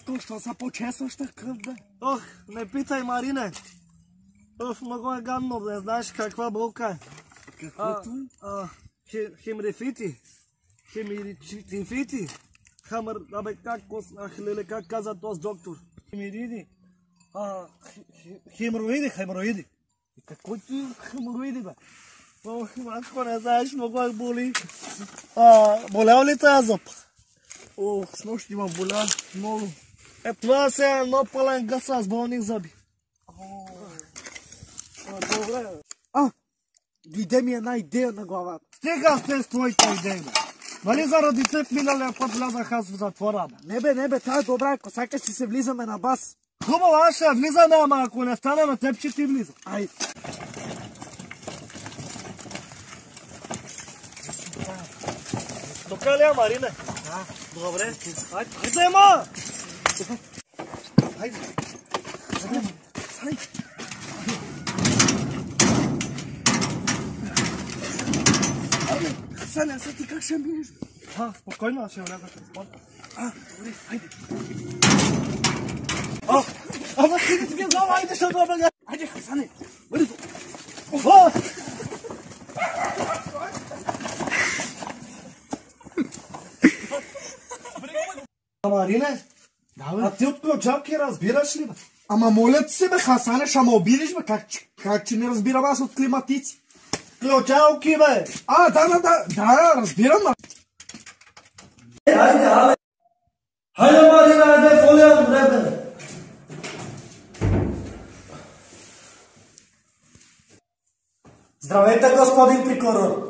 Татко, що се почесваш такъв, бе? Ох, не питай, Марине. Много е гадно, бе. Знаеш каква болка е? Каквото е? Хемрефити. Хемиричифити. Абе, как каза този доктор? Хемириди. Хемороиди. Какво ти хемороиди, бе? Ох, матко, не знаеш, много боли. Болял ли тази зъб? Ох, с нощи имам боля много. Това се е едно пълен гъс с болни зъби. Добре. Дойде ми една идея на главата. Стига сте с твоите идеи, бе. Нали заради теб миналия път влязах аз в затвора, бе? Не бе, тя е добра, ако сакаш ще се влизаме на бас. Хубаво, аз ще влизаме, ама ако не стане на теб, ще ти влиза. Ай. Тук ли е, Марине? Добре. Хайде, ма! Хайде. Хасане, сега ти как ще минеш? Спокойно, аз ще вляза през спорта. Добре, хайде. Ама ти ги знам, айде, ще добре. Хайде, Хасане, бързо. Марине, а ти от ключалки разбираш ли, бе? Ама моля ти се, бе, Хасане, ще ме обидиш, бе, как че не разбирам аз от климатици? Ключалки, бе! Да, разбирам, ма. Хайде, Марина, айде, фолия, бе! Здравейте, господин прокурор!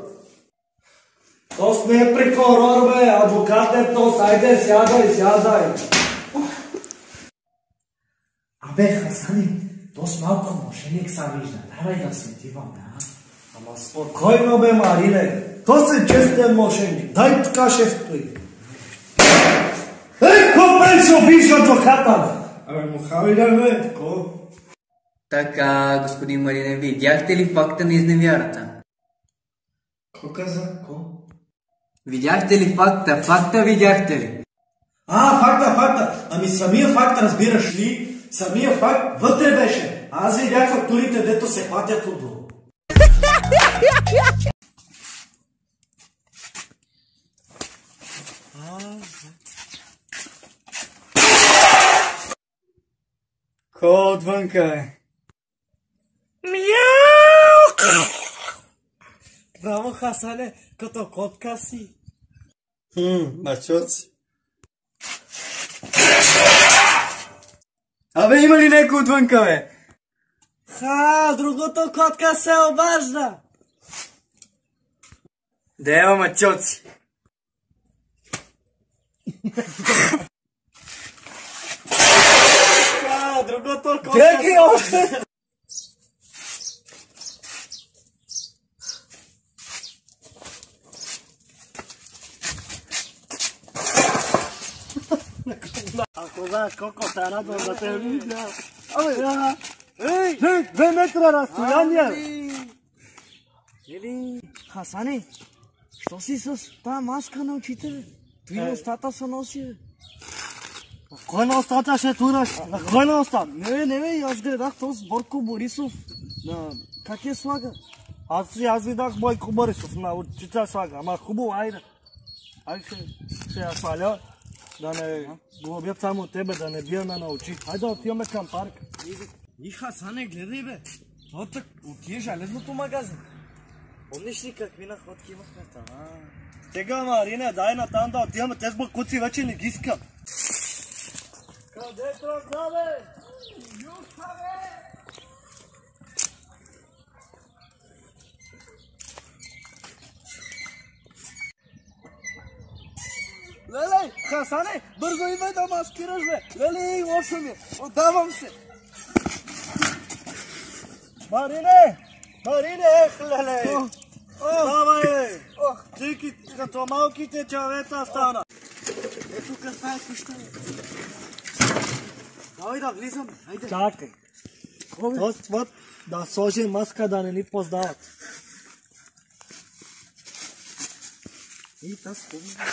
Тос не е прокурор, бе, адвокат е тос, айде, сядай! Абе, Хасани, тос малко мошеник са вижда, давай да светиваме, Ама спокойно, бе, Марине, тос е честен мошеник, дай така ще стои. Ей, копен ще убиш адвоката, бе! Абе, Мухамеда, бе, тако. Така, господин Марине, видяхте ли факта на изневярата? Ко каза? Видяхте ли факта? Факта видяхте ли? Факта. Ами самия факт, разбираш ли? Самия факт вътре беше. Аз видях фактурите, дето се платят отдолу. Ко отвънка, бе? Браво, Хасане, като котка си. Мачот си. Абе, има ли някой отвънка, бе? Другото котка се обажда. Да има мачот си. Другото котка се обажда. Ако знаеш колко се радвам да те видя. Ей, 2 метра разстояние. Хасане, що си с тази маска на очите, бе? Той на устата се носи, бе. Кой на устата ще тураш? На кой на устата? Не, бе, аз гледах този Борко Борисов. Как я слага? Аз видах Бойко Борисов на очите слага, ама хубаво, айде. Айде ще я сваля, да не глобят само тебе, да не биеме на очи. Айде отиваме към парка. И Хасане, гледай, бе. Това от тия железното магазин. Помниш ли какви находки имахме там? Тега, Марине, дай натам да отиваме, тези бакуци вече не ги искам. Къде тръгна, бе? Юха, бе! Леле, Хасане, бързо идвай да маскираш, бе. Леле, лошо ми е. Отдавам се. Марине, леле! Давай, бе! Ти като малките чавета стана. Ето каква е къща, бе. Давай да влизаме, хайде. Чакай. Вот да сложим маска да не ни познават. И тази спомня.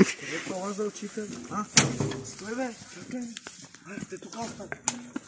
Къде пролаза учител? Стой бе, чакай. Те тук остане.